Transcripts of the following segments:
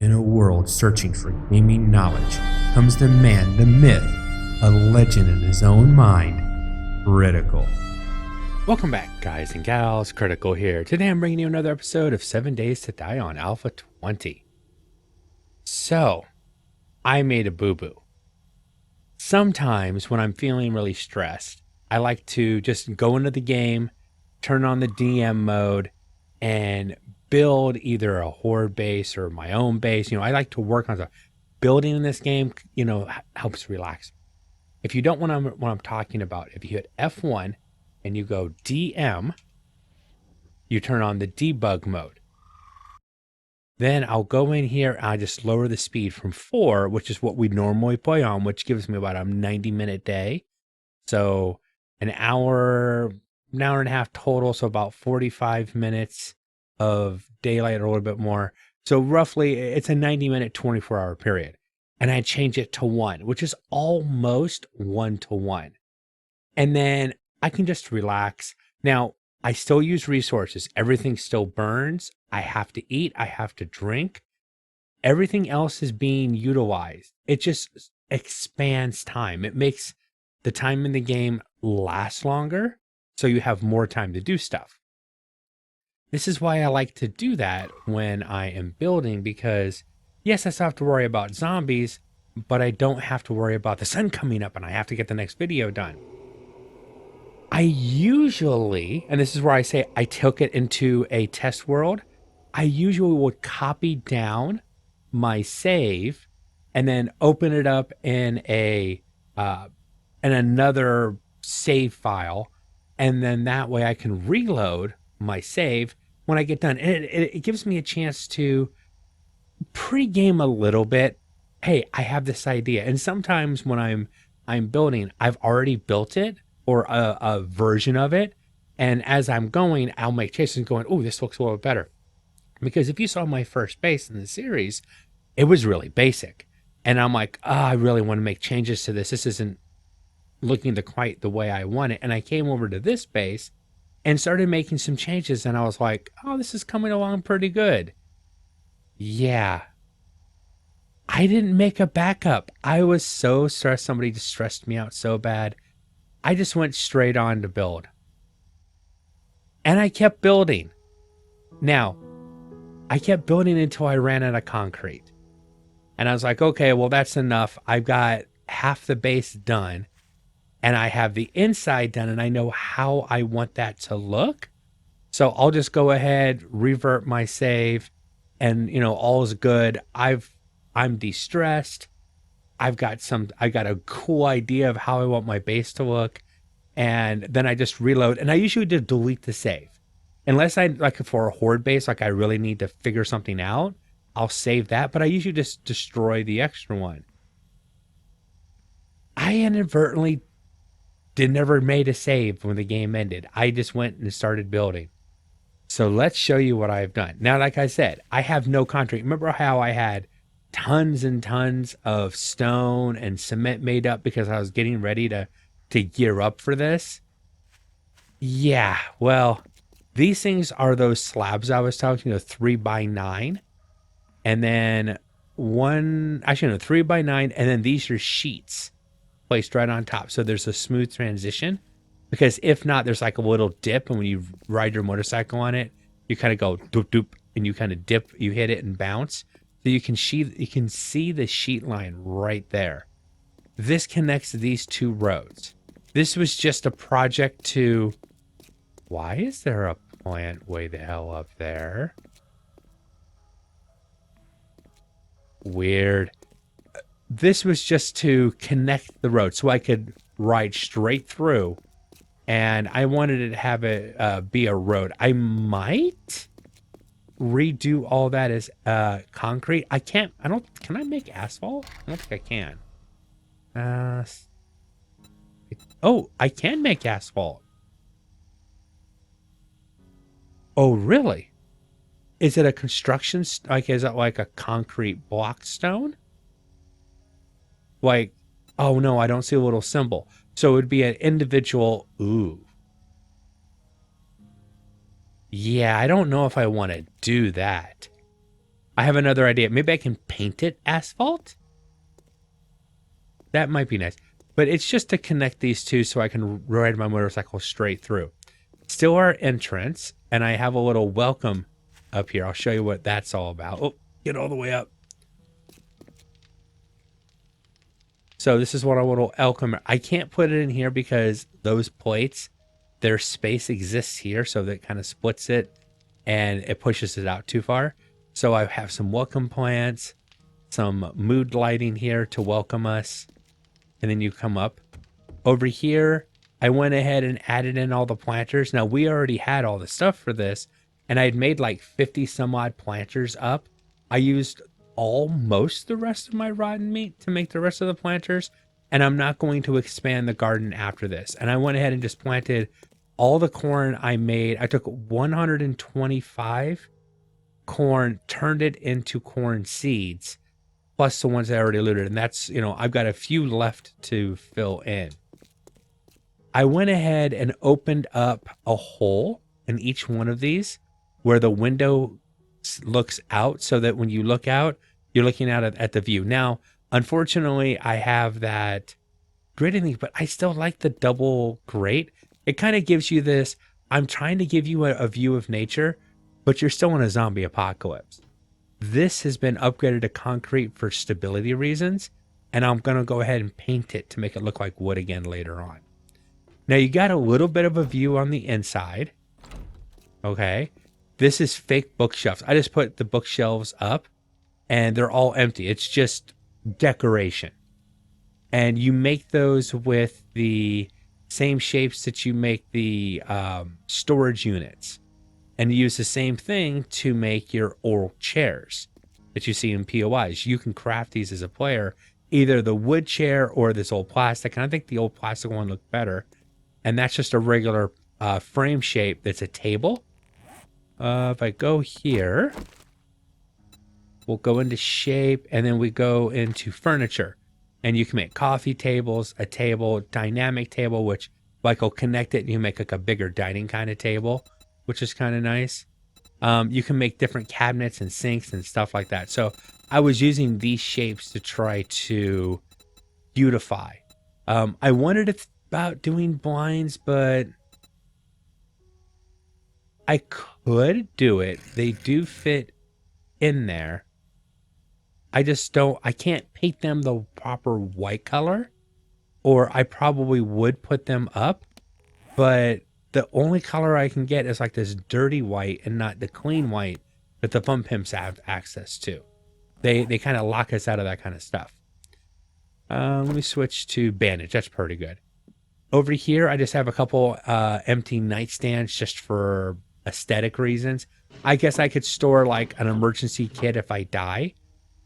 In a world searching for gaming knowledge comes the man, the myth, a legend in his own mind, Critical. Welcome back, guys and gals. Critical here. Today I'm bringing you another episode of 7 Days to Die on Alpha 20. So, I made a boo-boo. Sometimes when I'm feeling really stressed, I like to just go into the game, turn on the DM mode, and build either a horde base or my own base. I like to work on stuff. Building in this game, helps relax. If you don't know what I'm talking about, if you hit F1 and you go DM, you turn on the debug mode. Then I'll go in here and I just lower the speed from 4, which is what we normally play on, which gives me about a 90-minute day. So an hour and a half total, so about 45 minutes of daylight or a little bit more. So roughly it's a 90-minute, 24-hour period. And I change it to 1, which is almost 1-to-1. And then I can just relax. Now, I still use resources. Everything still burns. I have to eat. I have to drink. Everything else is being utilized. It just expands time. It makes the time in the game last longer, so you have more time to do stuff. This is why I like to do that when I am building, because yes, I still have to worry about zombies, but I don't have to worry about the sun coming up and I have to get the next video done. I usually, and this is where I say I took it into a test world, I usually would copy down my save and then open it up in another save file, and then that way I can reload my save when I get done. And it gives me a chance to pre-game a little bit. Hey, I have this idea, and sometimes when I'm building, I've already built it or a version of it, and as I'm going, I'll make changes going, oh, this looks a little better. Because if you saw my first base in the series, it was really basic, and I'm like, I really want to make changes to this. This isn't looking quite the way I want it. And I came over to this base and started making some changes, and I was like, oh, this is coming along pretty good. Yeah. I didn't make a backup. I was so stressed. Somebody just stressed me out so bad. I just went straight on to build. And I kept building. Now, I kept building until I ran out of concrete. And I was like, okay, well, that's enough. I've got half the base done. And I have the inside done, and I know how I want that to look. So I'll just go ahead, revert my save, and all is good. I'm de-stressed. I've got a cool idea of how I want my base to look. And then I just reload, and I usually just delete the save. Unless I, like for a horde base, like I really need to figure something out, I'll save that, but I usually just destroy the extra one. I inadvertently never made a save when the game ended. I just went and started building. So let's show you what I've done. Now, like I said, I have no concrete. Remember how I had tons and tons of stone and cement made up because I was getting ready to gear up for this? Yeah, well, these things are those slabs I was talking, 3x9. And then 3x9, and then these are sheets placed right on top. So there's a smooth transition, because if not, there's like a little dip, and when you ride your motorcycle on it, you kind of go doop doop, and you kind of dip, you hit it and bounce. So you can see the sheet line right there. This connects these two roads. This was just a project to... Why is there a plant way the hell up there? Weird. This was just to connect the road so I could ride straight through, and I wanted it to have it be a road. I might redo all that as concrete. Can I make asphalt? I don't think I can. I can make asphalt. Oh, really? Is it a construction, is it like a concrete block stone? Like, oh no, I don't see a little symbol. So it would be an individual, ooh. Yeah, I don't know if I want to do that. I have another idea. Maybe I can paint it asphalt. That might be nice. But it's just to connect these two so I can ride my motorcycle straight through. Still our entrance, and I have a little welcome up here. I'll show you what that's all about. Oh, get all the way up. So this is what our little welcome. I can't put it in here because those plates, their space exists here, so that kind of splits it and it pushes it out too far. So I have some welcome plants, some mood lighting here to welcome us. And then you come up. Over here, I went ahead and added in all the planters. Now, we already had all the stuff for this, and I had made like 50 some odd planters up. I used almost the rest of my rotten meat to make the rest of the planters, and I'm not going to expand the garden after this. And I went ahead and just planted all the corn I made. I took 125 corn, turned it into corn seeds, plus the ones I already looted. And that's, I've got a few left to fill in. I went ahead and opened up a hole in each one of these where the window looks out, so that when you look out, you're looking out at the view. Now, unfortunately, I have that grating thing, but I still like the double grate. It kind of gives you this, I'm trying to give you a view of nature, but you're still in a zombie apocalypse. This has been upgraded to concrete for stability reasons, and I'm going to go ahead and paint it to make it look like wood again later on. Now, you got a little bit of a view on the inside. Okay. This is fake bookshelves. I just put the bookshelves up, and they're all empty. It's just decoration. And you make those with the same shapes that you make the storage units. And you use the same thing to make your oral chairs that you see in POIs. You can craft these as a player, either the wood chair or this old plastic. And I think the old plastic one looked better. And that's just a regular frame shape that's a table. If I go here, we'll go into shape, and then we go into furniture. And you can make coffee tables, a table, dynamic table, which like will connect it and you make like a bigger dining kind of table, which is kind of nice. You can make different cabinets and sinks and stuff like that. So I was using these shapes to try to beautify. I wondered about doing blinds, but I could do it. They do fit in there. I can't paint them the proper white color, or I probably would put them up, but the only color I can get is like this dirty white and not the clean white that the fun pimps have access to. They kind of lock us out of that kind of stuff. Let me switch to bandage. That's pretty good. Over here, I just have a couple empty nightstands just for aesthetic reasons. I guess I could store like an emergency kit if I die.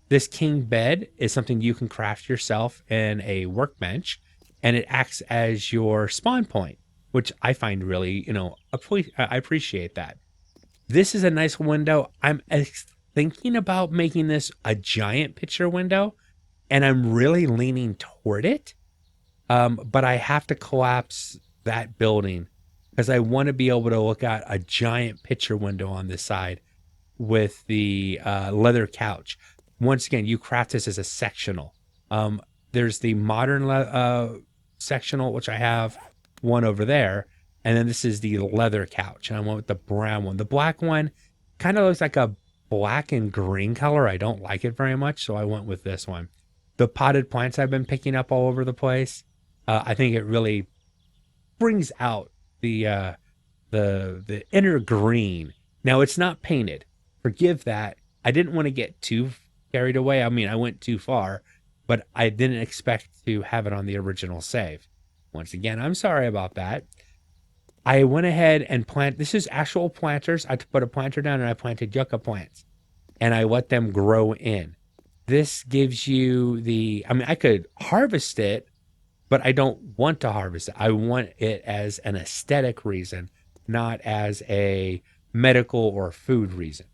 This king bed is something you can craft yourself in a workbench, and it acts as your spawn point, which I find really, I appreciate that. This is a nice window. I'm thinking about making this a giant picture window, and I'm really leaning toward it. But I have to collapse that building because I want to be able to look at a giant picture window on this side with the leather couch. Once again, you craft this as a sectional. There's the modern sectional, which I have one over there. And then this is the leather couch. And I went with the brown one. The black one kind of looks like a black and green color. I don't like it very much, so I went with this one. The potted plants I've been picking up all over the place. I think it really brings out the inner green. Now, it's not painted. Forgive that. I didn't want to get too carried away. I mean, I went too far, but I didn't expect to have it on the original save. Once again, I'm sorry about that. I went ahead and this is actual planters. I put a planter down and I planted yucca plants, and I let them grow in. This gives you I could harvest it, but I don't want to harvest it. I want it as an aesthetic reason, not as a medical or food reason.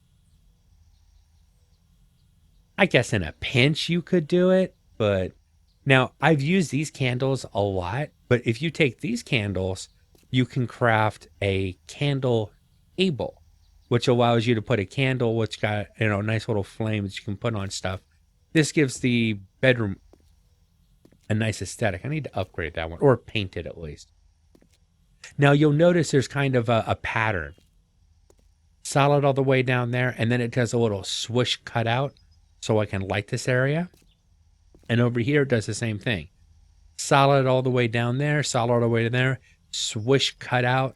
I guess in a pinch you could do it, but now I've used these candles a lot, but if you take these candles, you can craft a candle table. which allows you to put a candle, which got, you know, a nice little flame that you can put on stuff. This gives the bedroom a nice aesthetic. I need to upgrade that one, or paint it at least. Now you'll notice there's kind of a pattern. Solid all the way down there, and then it does a little swoosh cutout so I can light this area. And over here it does the same thing. Solid all the way down there, solid all the way to there, swoosh cutout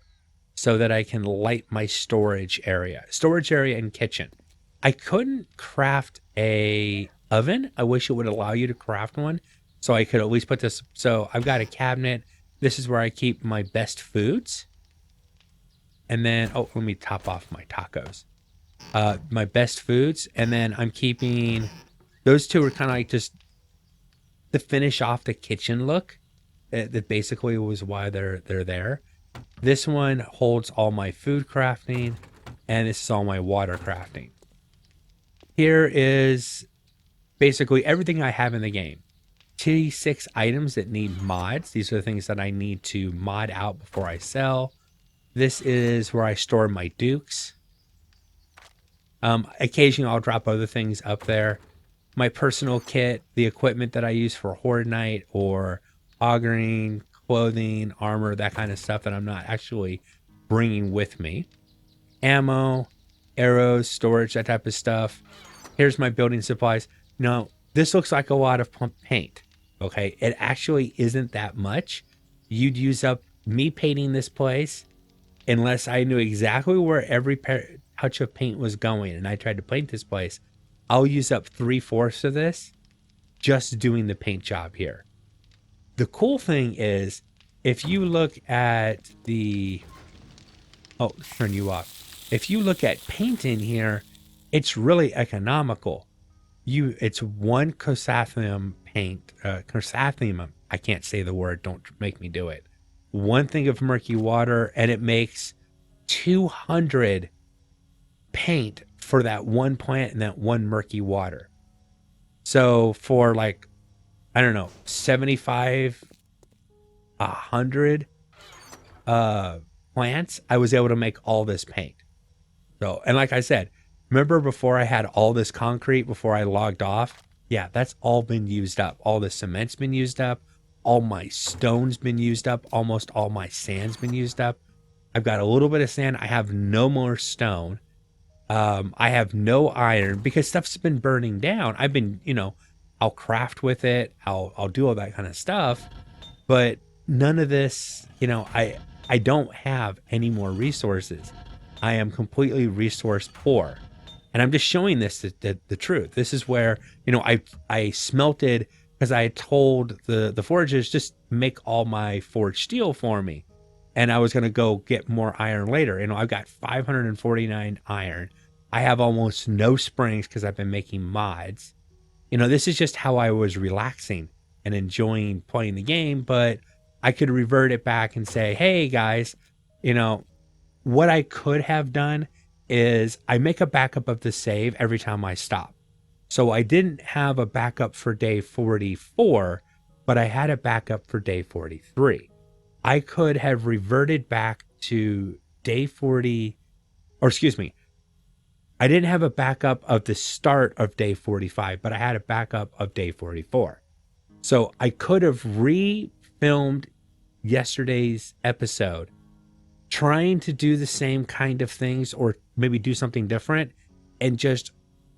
so that I can light my storage area and kitchen. I couldn't craft a oven. I wish it would allow you to craft one so I could at least put this. So I've got a cabinet. This is where I keep my best foods. And then, oh, let me top off my tacos. My best foods. And then I'm keeping, those two are kind of like just to finish off the kitchen look. That basically was why they're there. This one holds all my food crafting, and this is all my water crafting. Here is basically everything I have in the game. T6 items that need mods. These are the things that I need to mod out before I sell. This is where I store my dukes. Occasionally I'll drop other things up there. My personal kit, the equipment that I use for Horde Night or augering, clothing, armor, that kind of stuff that I'm not actually bringing with me. Ammo, arrows, storage, that type of stuff. Here's my building supplies. Now, this looks like a lot of paint. Okay, it actually isn't that much. You'd use up me painting this place unless I knew exactly where every touch of paint was going and I tried to paint this place. I'll use up 3/4 of this just doing the paint job here. The cool thing is, if you look at the, oh, turn you off. If you look at paint in here, it's really economical. It's one chrysanthemum paint, chrysanthemum. I can't say the word. Don't make me do it. One thing of murky water, and it makes 200 paint for that one plant and that one murky water. So for like, I don't know, 75, 100 plants, I was able to make all this paint. So, and like I said, remember before I had all this concrete before I logged off? Yeah, that's all been used up. All the cement's been used up. All my stone's been used up. Almost all my sand's been used up. I've got a little bit of sand. I have no more stone. I have no iron because stuff's been burning down. I've been, I'll craft with it. I'll do all that kind of stuff. But none of this, I don't have any more resources. I am completely resource poor. And I'm just showing this the truth. This is where, I smelted because I told the forgers just make all my forged steel for me. And I was going to go get more iron later. I've got 549 iron. I have almost no springs because I've been making mods. This is just how I was relaxing and enjoying playing the game. But I could revert it back and say, hey, guys, what I could have done is I make a backup of the save every time I stop. So I didn't have a backup for day 44, but I had a backup for day 43. I could have reverted back to day 40, or excuse me, I didn't have a backup of the start of day 45, but I had a backup of day 44. So I could have re-filmed yesterday's episode trying to do the same kind of things or maybe do something different and just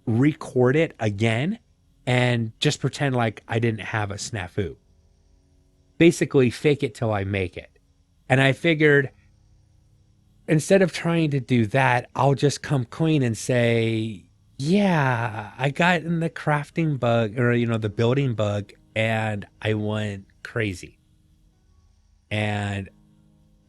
record it again and just pretend like I didn't have a snafu. Basically fake it till I make it. And I figured instead of trying to do that, I'll just come clean and say, yeah, I got in the crafting bug or, the building bug and I went crazy. And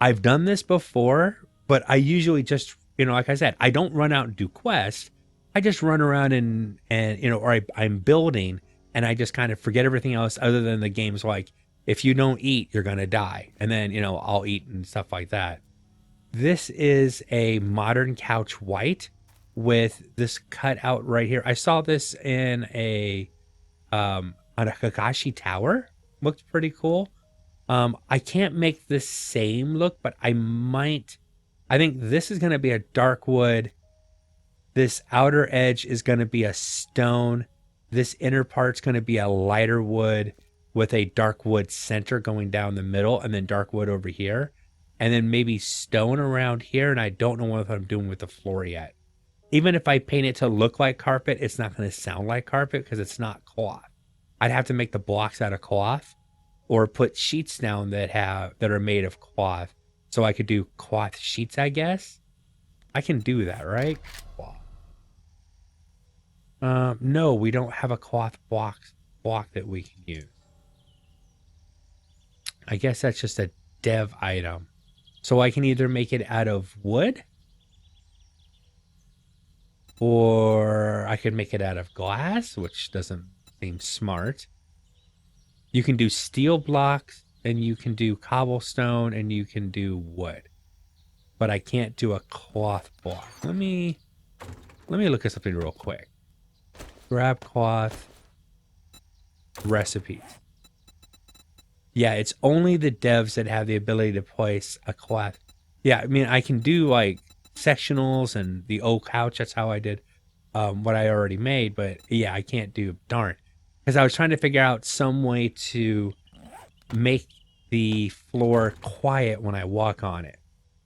I've done this before, but I usually just, like I said, I don't run out and do quests. I just run around and or I'm building and I just kind of forget everything else other than the game's like, if you don't eat, you're going to die. And then, I'll eat and stuff like that. This is a modern couch white with this cut out right here. I saw this in on a Kakashi tower. Looked pretty cool. I can't make the same look, but I think this is going to be a dark wood This outer edge is going to be a stone. This inner part's going to be a lighter wood with a dark wood center going down the middle, and then dark wood over here. And then maybe stone around here, and I don't know what I'm doing with the floor yet. Even if I paint it to look like carpet, it's not going to sound like carpet because it's not cloth. I'd have to make the blocks out of cloth or put sheets down that are made of cloth. So I could do cloth sheets, I guess. I can do that, right? Cloth. No, we don't have a cloth block that we can use. I guess that's just a dev item. So I can either make it out of wood, or I could make it out of glass, which doesn't seem smart. You can do steel blocks, and you can do cobblestone, and you can do wood. But I can't do a cloth block. Let me look at something real quick. Grab cloth. Recipes. Yeah, it's only the devs that have the ability to place a cloth. Yeah, I mean, I can do like sectionals and the oak couch. That's how I did what I already made. But yeah, I can't do darn. Because I was trying to figure out some way to make the floor quiet when I walk on it.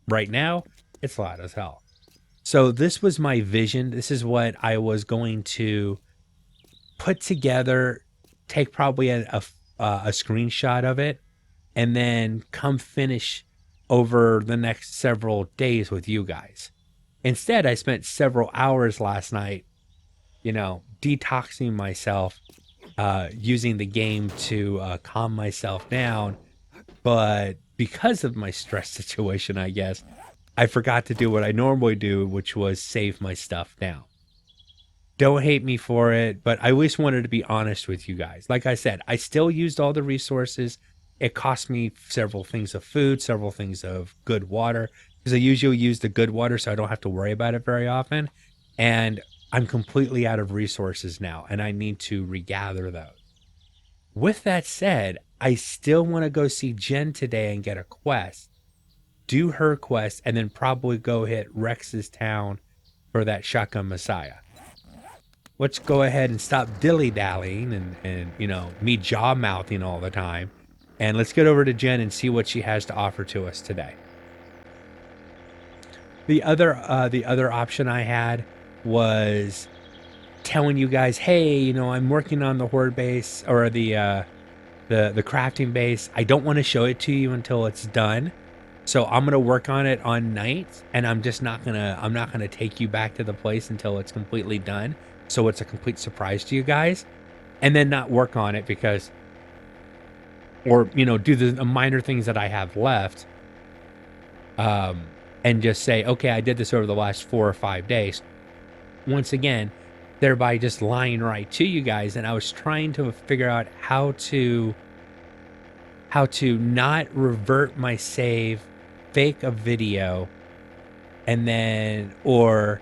Right now, it's loud as hell. So this was my vision. This is what I was going to put together, take probably a screenshot of it, and then come finish over the next several days with you guys. Instead, I spent several hours last night, detoxing myself, using the game to calm myself down. But because of my stress situation, I guess, I forgot to do what I normally do, which was save my stuff down. Don't hate me for it, but I always wanted to be honest with you guys. Like I said, I still used all the resources. It cost me several things of food, several things of good water, because I usually use the good water so I don't have to worry about it very often. And I'm completely out of resources now, and I need to regather those. With that said, I still want to go see Jen today and get a quest, do her quest, and then probably go hit Rex's town for that Shotgun Messiah. Let's go ahead and stop dilly-dallying and me jaw-mouthing all the time. And let's get over to Jen and see what she has to offer to us today. The other option I had was telling you guys, hey, I'm working on the horde base or the crafting base. I don't want to show it to you until it's done. So I'm gonna work on it on nights, and I'm not gonna take you back to the place until it's completely done. So it's a complete surprise to you guys, and then not work on it because, or do the minor things that I have left, and just say, okay, I did this over the last 4 or 5 days. Once again, thereby just lying right to you guys. And I was trying to figure out how to not revert my save, fake a video, and then or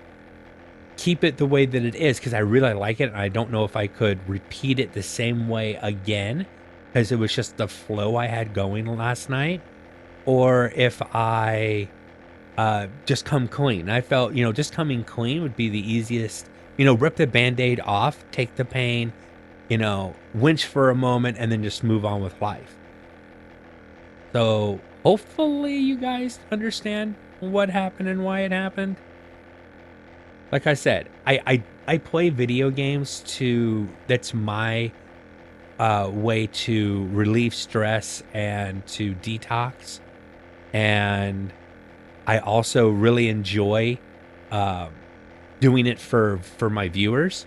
keep it the way that it is, because I really like it, and I don't know if I could repeat it the same way again, because it was just the flow I had going last night, or if I just come clean. I felt, just coming clean would be the easiest. Rip the Band-Aid off, take the pain, winch for a moment, and then just move on with life. So hopefully you guys understand what happened and why it happened. Like I said, I play video games that's my way to relieve stress and to detox. And I also really enjoy doing it for my viewers.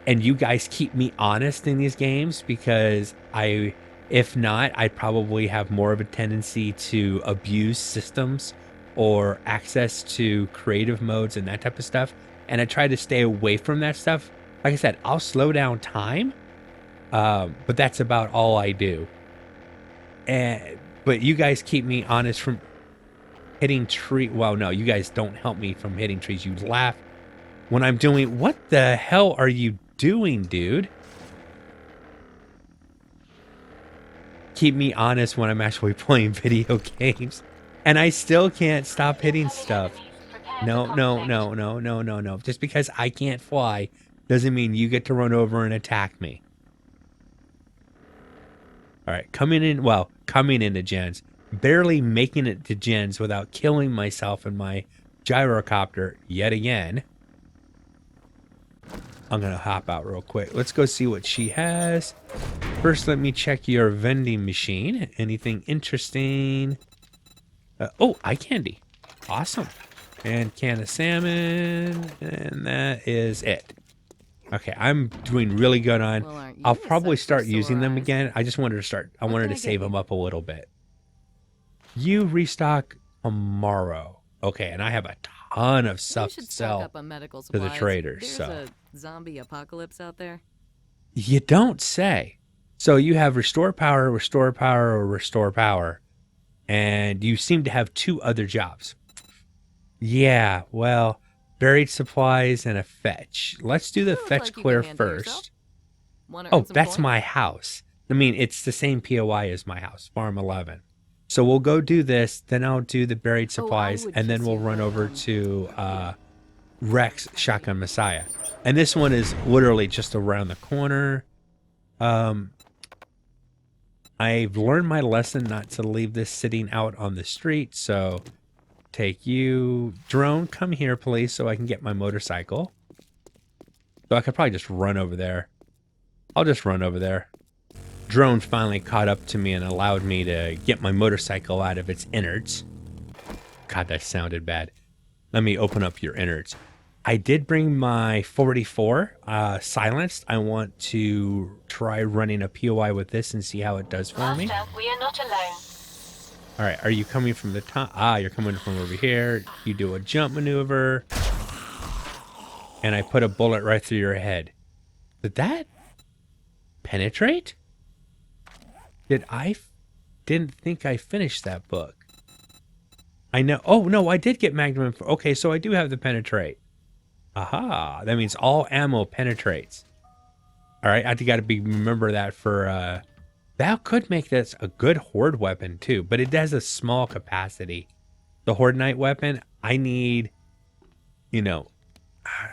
And you guys keep me honest in these games, because if not, I'd probably have more of a tendency to abuse systems or access to creative modes and that type of stuff. And I try to stay away from that stuff. Like I said, I'll slow down time, but that's about all I do. But you guys keep me honest from hitting tree. Well, no, you guys don't help me from hitting trees. You laugh when I'm doing. What the hell are you doing, dude? Keep me honest when I'm actually playing video games, and I still can't stop hitting stuff. No, no, no, no, no, no, no. Just because I can't fly doesn't mean you get to run over and attack me. All right, coming into gens. Barely making it to gens without killing myself in my gyrocopter yet again. I'm going to hop out real quick. Let's go see what she has. First, let me check your vending machine. Anything interesting? Oh, eye candy. Awesome. And can of salmon. And that is it. Okay, I'm doing really good on... Well, I'll probably start using them again. I just wanted to start... I wanted to save them up a little bit. You restock tomorrow. Okay, and I have a ton of stuff to sell to the traders. There's a zombie apocalypse out there. You don't say. So you have restore power, restore power, or restore power. And you seem to have 2 other jobs. Yeah, well, buried supplies and a fetch. Let's do the fetch clear first. Oh, that's my house. I mean, it's the same POI as my house, Farm 11. So we'll go do this, then I'll do the buried supplies, and then we'll run over to Rex Shotgun Messiah. And this one is literally just around the corner. I've learned my lesson not to leave this sitting out on the street, so take you. Drone, come here, please, so I can get my motorcycle. So I could probably just run over there. I'll just run over there. Drone finally caught up to me and allowed me to get my motorcycle out of its innards. God, that sounded bad. Let me open up your innards. I did bring my 44 silenced. I want to try running a POI with this and see how it does for me. Master, we are not alone. All right, are you coming from the top? Ah, you're coming from over here. You do a jump maneuver. And I put a bullet right through your head. Did that penetrate? Didn't think I finished that book. I know. Oh, no, I did get Magnum. Okay, so I do have the penetrate. Aha, that means all ammo penetrates. All right, I got to remember that for... that could make this a good horde weapon, too, but it has a small capacity. The Horde Knight weapon, I need, you know...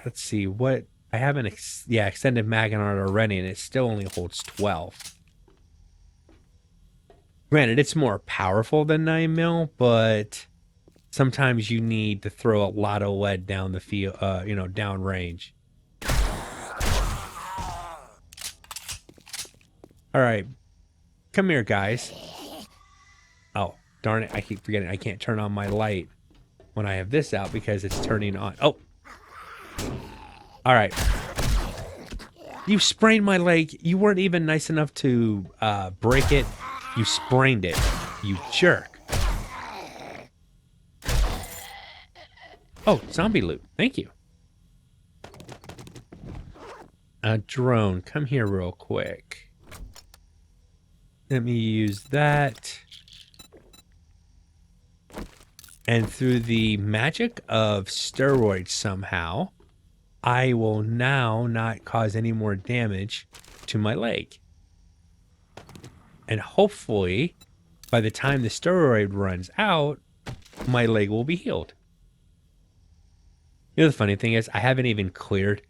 Let's see, what... I have an extended mag on it already, and it still only holds 12. Granted, it's more powerful than 9mm, but sometimes you need to throw a lot of lead down the field, down range. All right, come here, guys. Oh, darn it! I keep forgetting I can't turn on my light when I have this out because it's turning on. Oh, all right. You sprained my leg. You weren't even nice enough to break it. You sprained it, you jerk. Oh, zombie loot. Thank you. Drone, come here real quick. Let me use that. And through the magic of steroids somehow, I will now not cause any more damage to my leg. And hopefully, by the time the steroid runs out, my leg will be healed. You know, the funny thing is, I haven't even cleared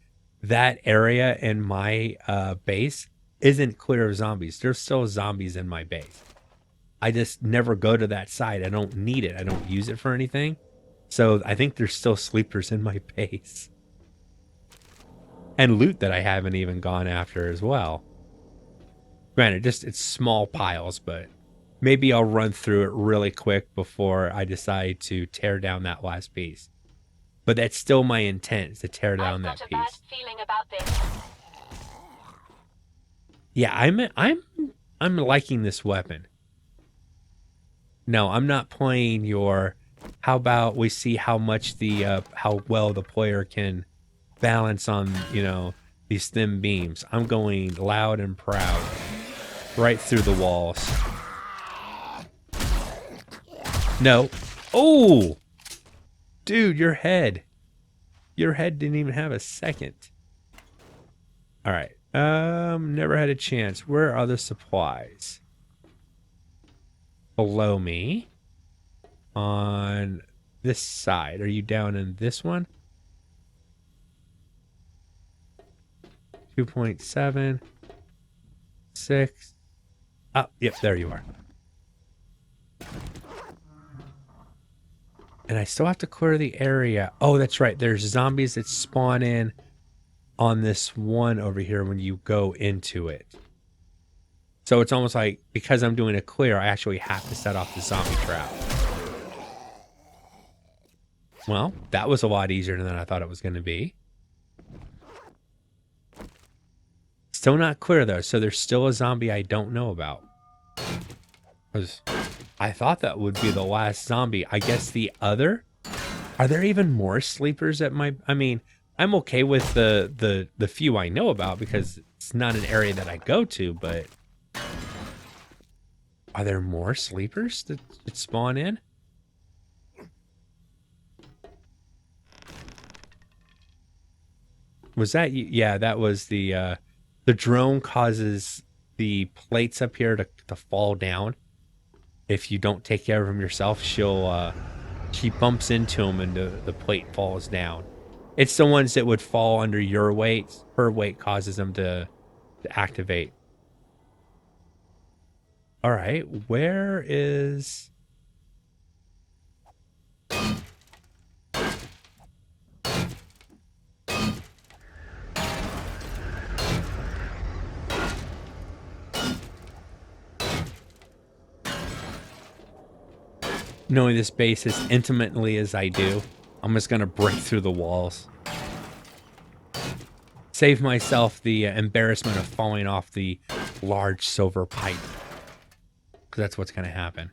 that area in my base. Isn't clear of zombies. There's still zombies in my base. I just never go to that side. I don't need it. I don't use it for anything. So I think there's still sleepers in my base. And loot that I haven't even gone after as well. Granted, it's small piles, but maybe I'll run through it really quick before I decide to tear down that last piece. But that's still my intent, is to tear down that piece. I've got a bad feeling about this. Yeah, I'm liking this weapon. No, I'm not playing your. How about we see how much how well the player can balance on these thin beams. I'm going loud and proud. Right through the walls. No. Oh! Dude, your head. Your head didn't even have a second. Alright. Never had a chance. Where are the supplies? Below me. On this side. Are you down in this one? 2.7. 6. Oh, yep, there you are. And I still have to clear the area. Oh, that's right. There's zombies that spawn in on this one over here when you go into it. So it's almost like, because I'm doing a clear, I actually have to set off the zombie trap. Well, that was a lot easier than I thought it was going to be. Still not clear, though, so there's still a zombie I don't know about. 'Cause I thought that would be the last zombie. I guess the other? Are there even more sleepers at my... I mean, I'm okay with the few I know about because it's not an area that I go to, but... Are there more sleepers that spawn in? Was that... Yeah, that was the drone causes the plates up here to fall down. If you don't take care of them yourself, she bumps into them and the plate falls down. It's the ones that would fall under your weight. Her weight causes them to activate. All right, where is... Knowing this base as intimately as I do, I'm just going to break through the walls. Save myself the embarrassment of falling off the large silver pipe. Because that's what's going to happen.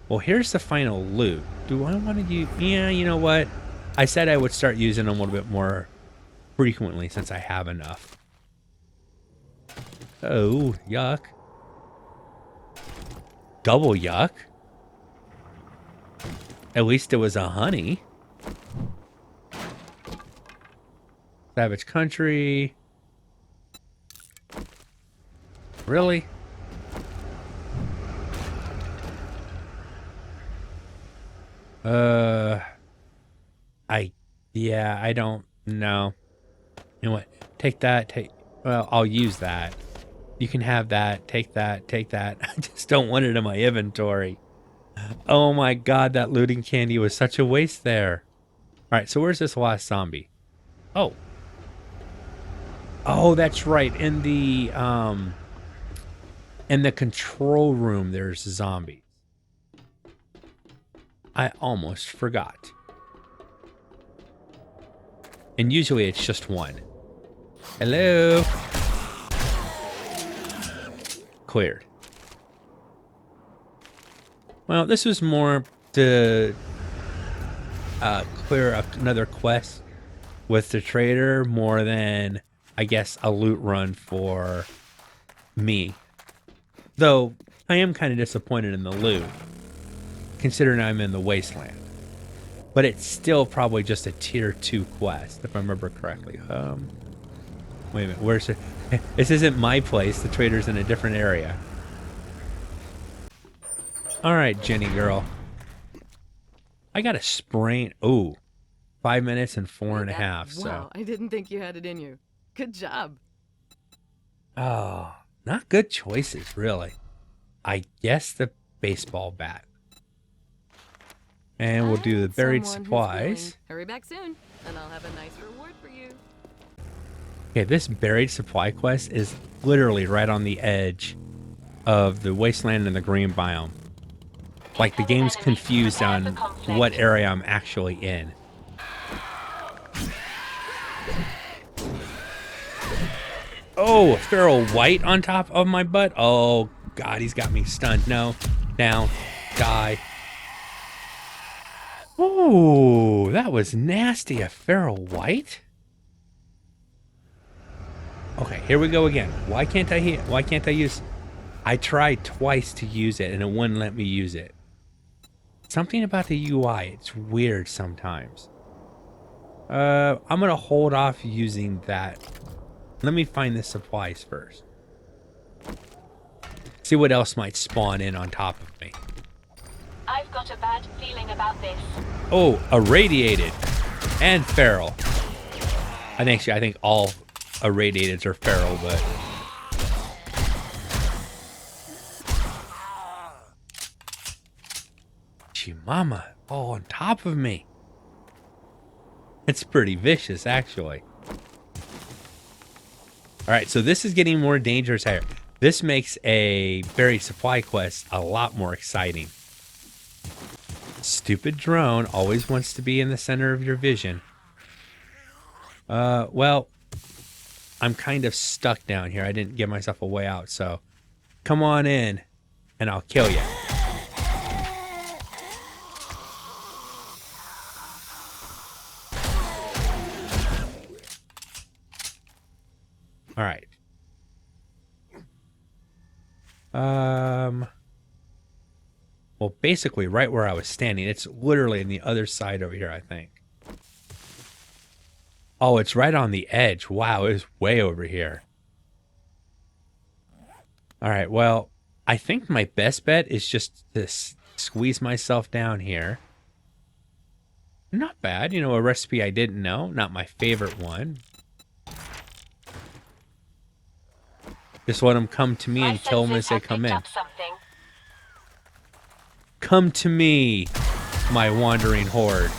Well, here's the final loot. Do I want to use... Yeah, you know what? I said I would start using them a little bit more frequently since I have enough. Oh, yuck. Double yuck. At least it was a honey. Savage country. Really? I don't know. You know what? Take that, well, I'll use that. You can have that, take that, take that. I just don't want it in my inventory. Oh my god, that looting candy was such a waste there. Alright, so where's this last zombie? Oh. Oh, that's right. In the control room there's zombies. I almost forgot. And usually it's just one. Hello. Cleared. Well, this was more to clear up another quest with the trader more than, I guess, a loot run for me. Though, I am kind of disappointed in the loot, considering I'm in the wasteland. But it's still probably just a tier 2 quest, if I remember correctly. Wait a minute, where's it? This isn't my place, the trader's in a different area. Alright, Jenny girl. I got a sprain. Oh, 5 minutes and 4.5. So. Wow, I didn't think you had it in you. Good job. Oh, not good choices, really. I guess the baseball bat. And we'll do the buried supplies. Hurry back soon, and I'll have a nice reward for you. Okay, this buried supply quest is literally right on the edge of the wasteland and the green biome. Like the game's confused on what area I'm actually in. Oh, feral white on top of my butt. Oh god, he's got me stunned. No, down, die. Oh, that was nasty. A feral white. Okay, here we go again. Why can't I use? I tried twice to use it and it wouldn't let me use it. Something about the UI, it's weird sometimes. I'm gonna hold off using that. Let me find the supplies first. See what else might spawn in on top of me. I've got got a bad feeling about this. Oh, irradiated and feral. I think all irradiateds are feral, but gee, mama, oh, on top of me. It's pretty vicious, actually. All right, so this is getting more dangerous here. This makes a buried supply quest a lot more exciting. Stupid drone always wants to be in the center of your vision. Well, I'm kind of stuck down here. I didn't give myself a way out, so come on in and I'll kill you. All right. Well, basically right where I was standing. It's literally on the other side over here, I think. Oh, it's right on the edge. Wow, it is way over here. All right, well, I think my best bet is just to squeeze myself down here. Not bad. You know, a recipe I didn't know. Not my favorite one. Just let them come to me and kill them as they come in. Come to me, my wandering horde,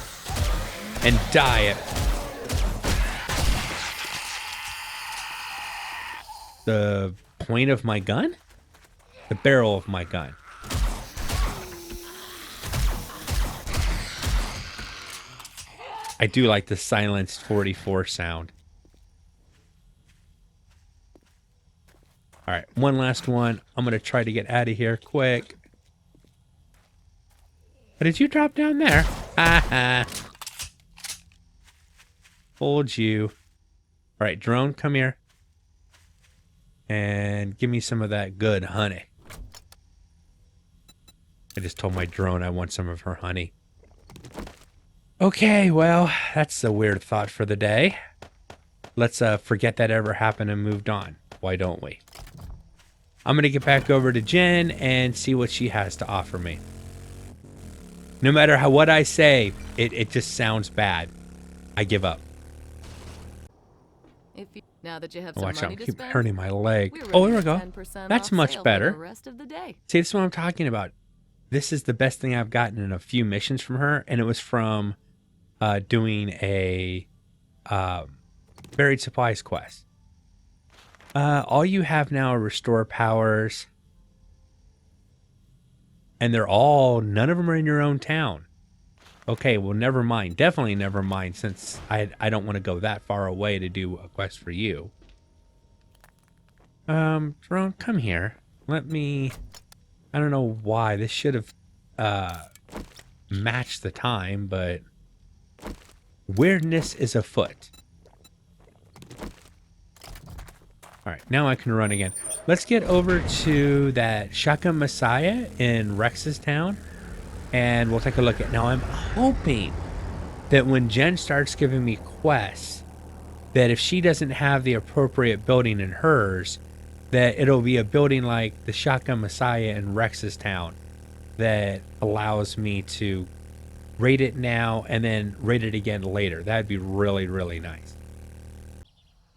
and die at the point of my gun? The barrel of my gun. I do like the silenced 44 sound. All right, one last one. I'm going to try to get out of here quick. But did you drop down there? Ha ha. Hold you. All right, drone, come here. And give me some of that good honey. I just told my drone I want some of her honey. Okay, well, that's a weird thought for the day. Let's forget that ever happened and moved on. Why don't we? I'm going to get back over to Jen and see what she has to offer me. No matter what I say, it just sounds bad. I give up. Now that you have Oh, some watch out, money I'm to keep spend, hurting my leg. we're Oh, there we running go. 10% That's off much sale for better. the rest of the day. See, this is what I'm talking about. This is the best thing I've gotten in a few missions from her, and it was from doing a buried supplies quest. All you have now are restore powers, and none of them are in your own town. Okay, well, never mind. Definitely never mind, since I don't want to go that far away to do a quest for you. Drone, come here. Let me... I don't know why. This should have matched the time, but... weirdness is afoot. Alright, now I can run again. Let's get over to that Shaka Messiah in Rex's town. And we'll take a look at... Now, I'm hoping that when Jen starts giving me quests, that if she doesn't have the appropriate building in hers, that it'll be a building like the Shaka Messiah in Rex's town that allows me to rate it now and then rate it again later. That'd be really, really nice.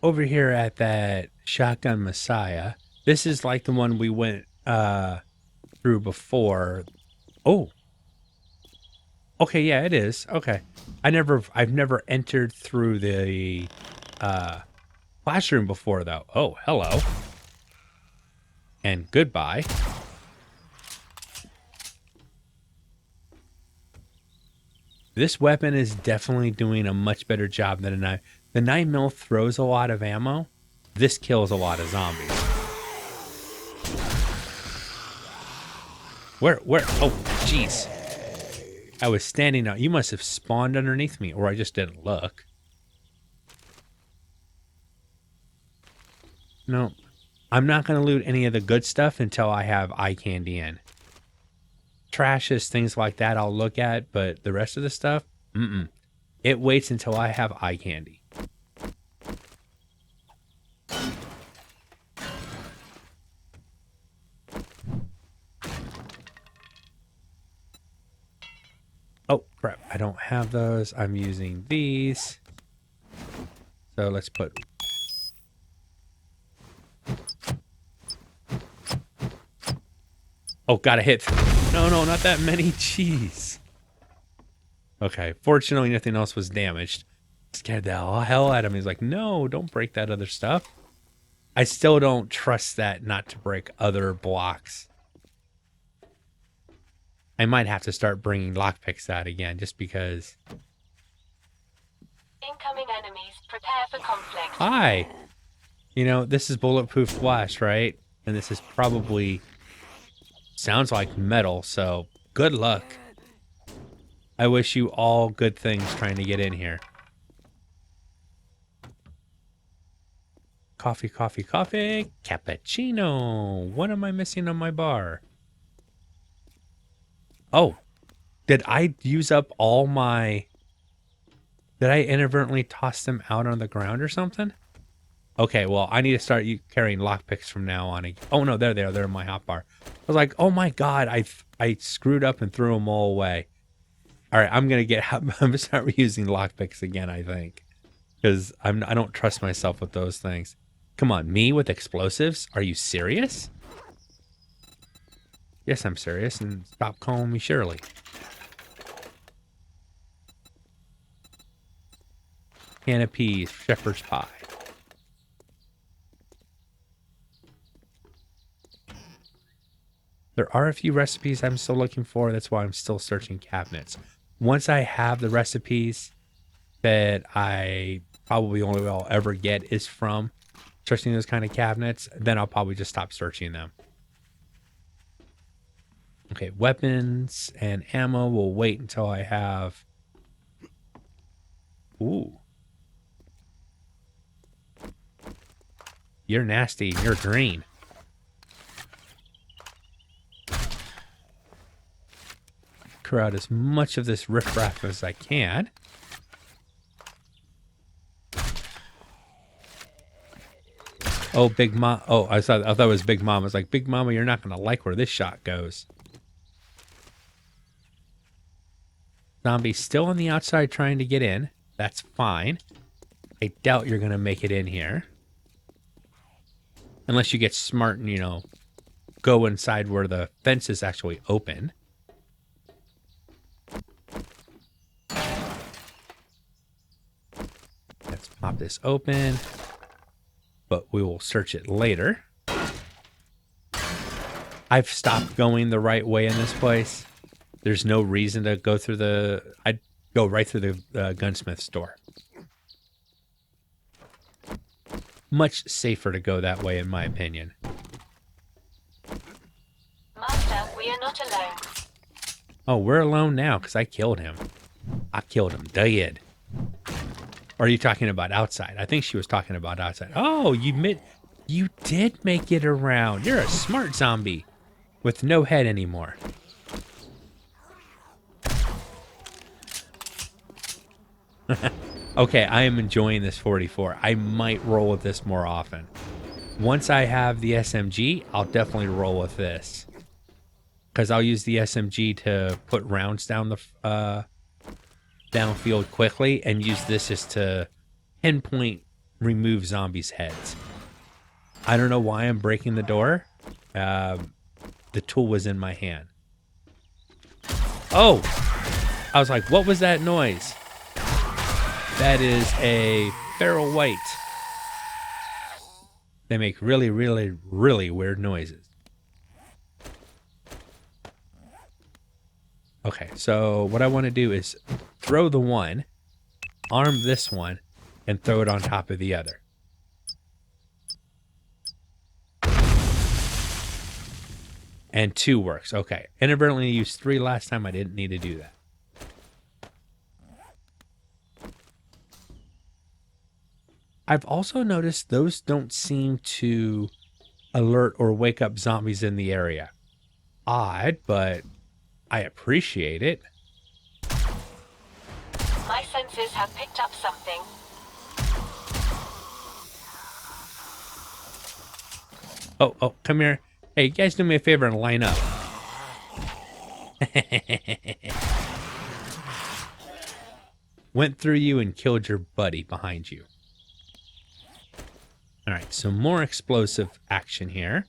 Over here at that Shotgun Messiah, this is like the one we went through before. Oh. Okay, yeah, it is. Okay. I've never entered through the classroom before, though. Oh, hello. And goodbye. This weapon is definitely doing a much better job than a knife. The 9mm throws a lot of ammo. This kills a lot of zombies. Where? Oh, jeez. I was standing out. You must have spawned underneath me, or I just didn't look. No, I'm not going to loot any of the good stuff until I have eye candy in. Trashes, things like that I'll look at, but the rest of the stuff, it waits until I have eye candy. Oh, crap. I don't have those. I'm using these. So let's put... Oh, gotta hit. No, not that many. Jeez. Okay. Fortunately, nothing else was damaged. Scared the hell out of me. He's like, no, don't break that other stuff. I still don't trust that not to break other blocks. I might have to start bringing lockpicks out again just because. Incoming enemies. Prepare for conflict. Hi. You know, this is bulletproof flash, right? And this is probably sounds like metal, so good luck. I wish you all good things trying to get in here. Coffee, coffee, coffee. Cappuccino. What am I missing on my bar? Oh, did I use up all my... Did I inadvertently toss them out on the ground or something? Okay, well, I need to start carrying lockpicks from now on. Oh, no, there they are. They're in my hotbar. I was like, oh, my God, I screwed up and threw them all away. All right, I'm going to start using lockpicks again, I think. Because I don't trust myself with those things. Come on, me with explosives? Are you serious? Yes, I'm serious, and stop calling me Shirley. Can of peas, shepherd's pie. There are a few recipes I'm still looking for. That's why I'm still searching cabinets. Once I have the recipes that I probably only will ever get is from searching those kind of cabinets, then I'll probably just stop searching them. Okay, weapons and ammo will wait until I have... Ooh. You're nasty. You're green. Clear out as much of this riffraff as I can. Oh, Big Mom. Oh, I thought it was Big Mom. I was like, Big Mama, you're not going to like where this shot goes. Zombie's still on the outside trying to get in. That's fine. I doubt you're going to make it in here. Unless you get smart and, you know, go inside where the fence is actually open. Let's pop this open. But we will search it later. I've stopped going the right way in this place. There's no reason to go through the... I'd go right through the gunsmith store. Much safer to go that way, in my opinion. Master, we are not alone. Oh, we're alone now because I killed him. I killed him dead. Or are you talking about outside? I think she was talking about outside. Oh, you did make it around. You're a smart zombie with no head anymore. Okay, I am enjoying this 44. I might roll with this more often. Once I have the SMG, I'll definitely roll with this. Because I'll use the SMG to put rounds down the downfield quickly and use this as to pinpoint remove zombies' heads. I don't know why I'm breaking the door. The tool was in my hand. Oh! I was like, what was that noise? That is a feral white. They make really, really, really weird noises. Okay, so what I want to do is throw the one, arm this one, and throw it on top of the other. And 2 works. Okay. Inadvertently used 3 last time. I didn't need to do that. I've also noticed those don't seem to alert or wake up zombies in the area. Odd, but I appreciate it. My senses have picked up something. Oh, come here. Hey, you guys do me a favor and line up. went through you and killed your buddy behind you. All right, so more explosive action here.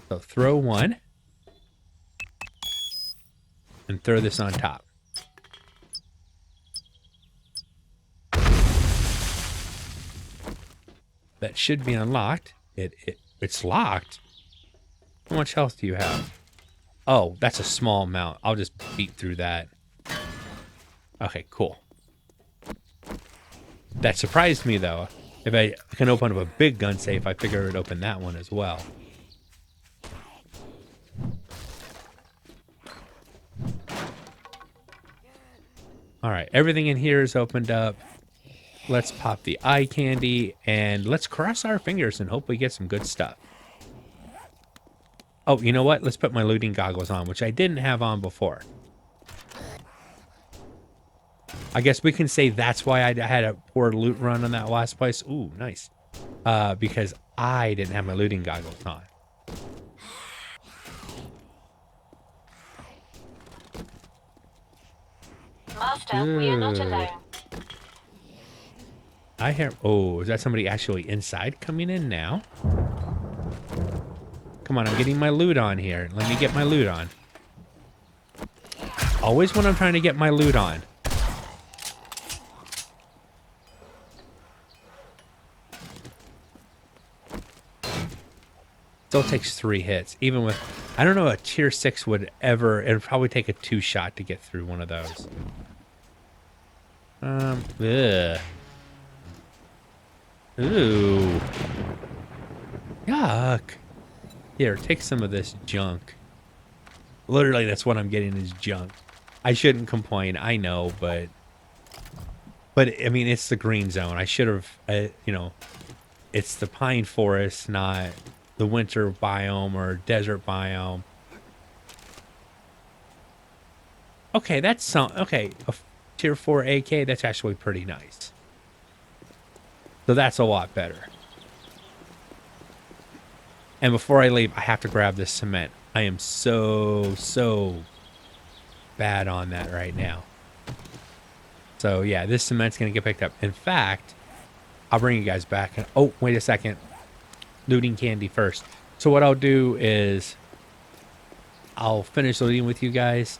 So throw one. And throw this on top. That should be unlocked. It's locked. How much health do you have? Oh, that's a small amount. I'll just beat through that. Okay, cool. That surprised me, though. If I can open up a big gun safe, I figure it would open that one as well. All right, everything in here is opened up. Let's pop the eye candy, and let's cross our fingers and hope we get some good stuff. Oh, you know what? Let's put my looting goggles on, which I didn't have on before. I guess we can say that's why I had a poor loot run on that last place. Ooh, nice. Because I didn't have my looting goggles on. Master, we are not alone. I hear... Oh, is that somebody actually inside coming in now? Come on, I'm getting my loot on here. Let me get my loot on. Always when I'm trying to get my loot on. Still takes 3 hits. Even with... I don't know a tier 6 would ever... It would probably take a 2-shot to get through one of those. Ugh. Ooh. Yuck. Here, take some of this junk. Literally, that's what I'm getting is junk. I shouldn't complain, I know, but I mean, it's the green zone. I should have, you know, it's the pine forest, not the winter biome or desert biome. Okay, that's some, okay, a tier 4 AK, that's actually pretty nice. So that's a lot better. And before I leave, I have to grab this cement. I am so bad on that right now. So yeah, this cement's gonna get picked up. In fact, I'll bring you guys back. And oh, wait a second. Looting candy first. So what I'll do is I'll finish looting with you guys,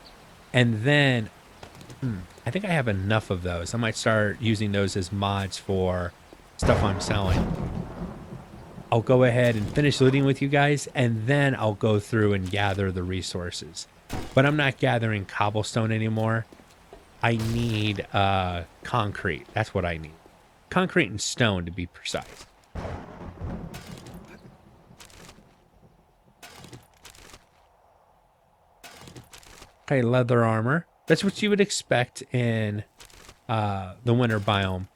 and then I think I have enough of those. I might start using those as mods for stuff I'm selling. I'll go ahead and finish looting with you guys, and then I'll go through and gather the resources. But I'm not gathering cobblestone anymore. I need concrete. That's what I need. Concrete and stone, to be precise. Okay, leather armor. That's what you would expect in the winter biome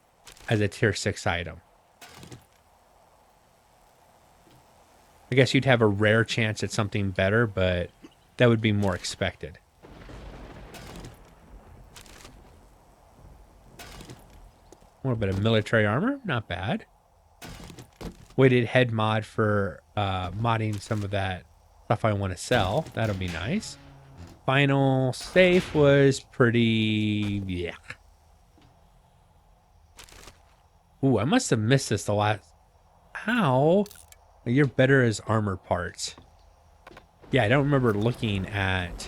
as a tier 6 item. I guess you'd have a rare chance at something better, but that would be more expected. A little bit of military armor, not bad. Weighted head mod for modding some of that stuff I want to sell. That'll be nice. Final safe was pretty... yeah. Ooh, I must have missed this the last... How? You're better as armor parts. Yeah, I don't remember looking at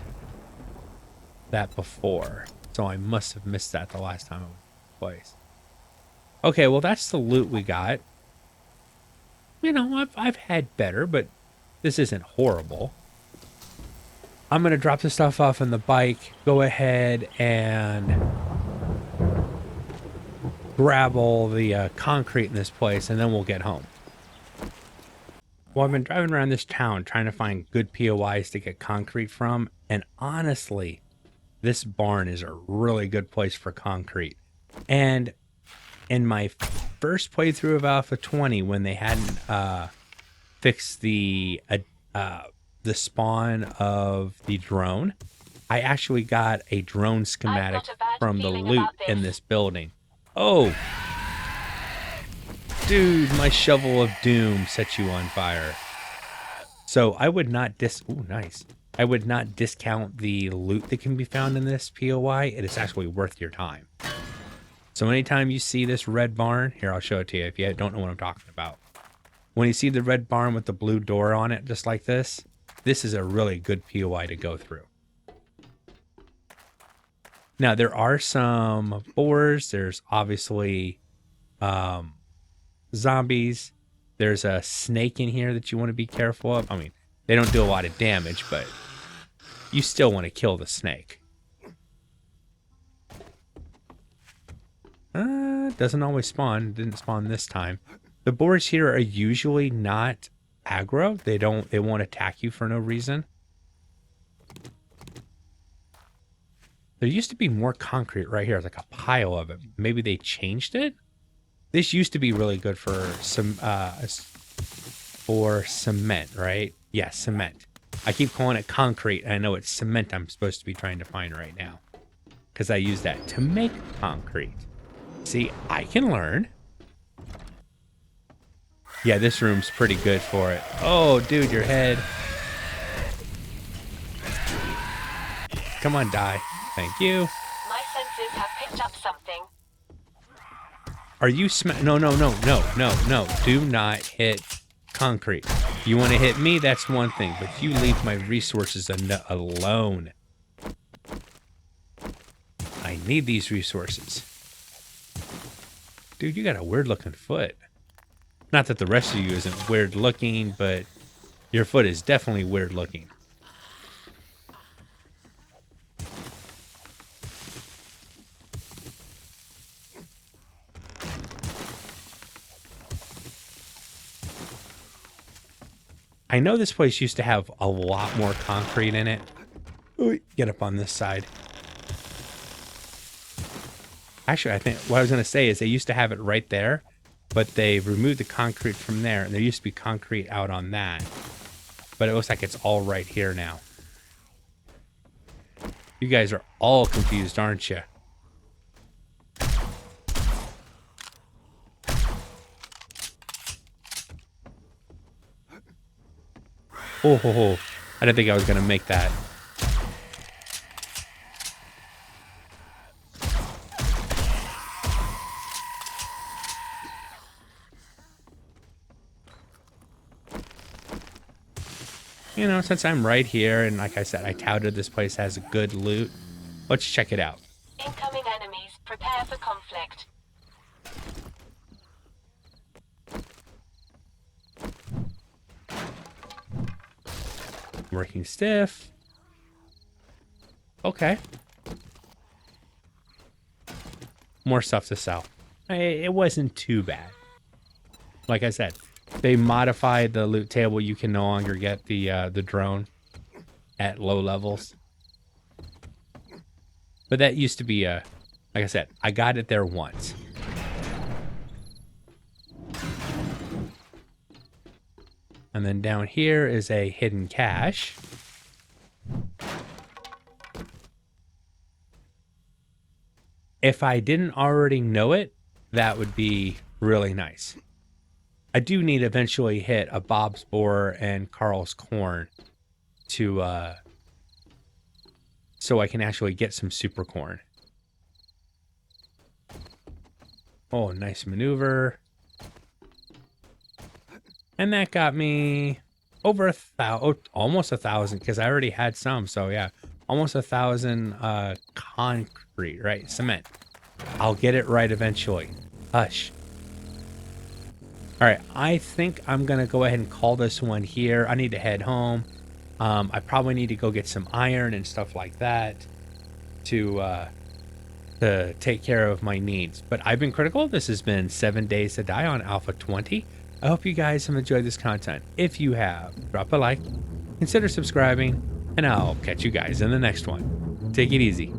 that before. So I must have missed that the last time I was in place. Okay, well, that's the loot we got. You know, I've had better, but this isn't horrible. I'm going to drop the stuff off on the bike. Go ahead and grab all the concrete in this place, and then we'll get home. Well, I've been driving around this town trying to find good POIs to get concrete from, and honestly, this barn is a really good place for concrete. And in my first playthrough of Alpha 20, when they hadn't fixed the spawn of the drone, I actually got a drone schematic from the loot in this building. Oh! Dude, my shovel of doom set you on fire. So I would not ooh, nice. I would not discount the loot that can be found in this POI. It is actually worth your time. So anytime you see this red barn, here, I'll show it to you if you don't know what I'm talking about. When you see the red barn with the blue door on it, just like this is a really good POI to go through. Now, there are some boars. There's obviously zombies. There's a snake in here that you want to be careful of. I mean, they don't do a lot of damage, but you still want to kill the snake. Doesn't always spawn. Didn't spawn this time. The boars here are usually not aggro. They won't attack you for no reason. There used to be more concrete right here. It's like a pile of it. Maybe they changed it? This used to be really good for some cement, right? Yeah, cement. I keep calling it concrete, and I know it's cement I'm supposed to be trying to find right now. Because I use that to make concrete. See, I can learn. Yeah, this room's pretty good for it. Oh, dude, your head. Come on, die. Thank you. My senses have picked up something. Are you No. Do not hit concrete. You want to hit me, that's one thing. But you leave my resources alone. I need these resources. Dude, you got a weird looking foot. Not that the rest of you isn't weird looking, but your foot is definitely weird looking. I know this place used to have a lot more concrete in it. Ooh, get up on this side. Actually, I think what I was going to say is they used to have it right there, but they removed the concrete from there, and there used to be concrete out on that. But it looks like it's all right here now. You guys are all confused, aren't you? Oh, I didn't think I was going to make that. You know, since I'm right here, and like I said, I touted this place has a good loot, let's check it out. Incoming enemies. Prepare for conflict. Working stiff. Okay. More stuff to sell. It wasn't too bad. Like I said, they modified the loot table. You can no longer get the drone at low levels. But that used to be like I said, I got it there once. And then down here is a hidden cache. If I didn't already know it, that would be really nice. I do need to eventually hit a Bob's Boar and Carl's Corn to so I can actually get some super corn. Oh, nice maneuver. And that got me over almost 1,000, because I already had some. So yeah, almost 1,000 concrete, right? Cement. I'll get it right eventually. Hush. All right, I think I'm going to go ahead and call this one here. I need to head home. I probably need to go get some iron and stuff like that to take care of my needs. But I've been critical. This has been 7 Days to Die on Alpha 20. I hope you guys have enjoyed this content. If you have, drop a like, consider subscribing, and I'll catch you guys in the next one. Take it easy.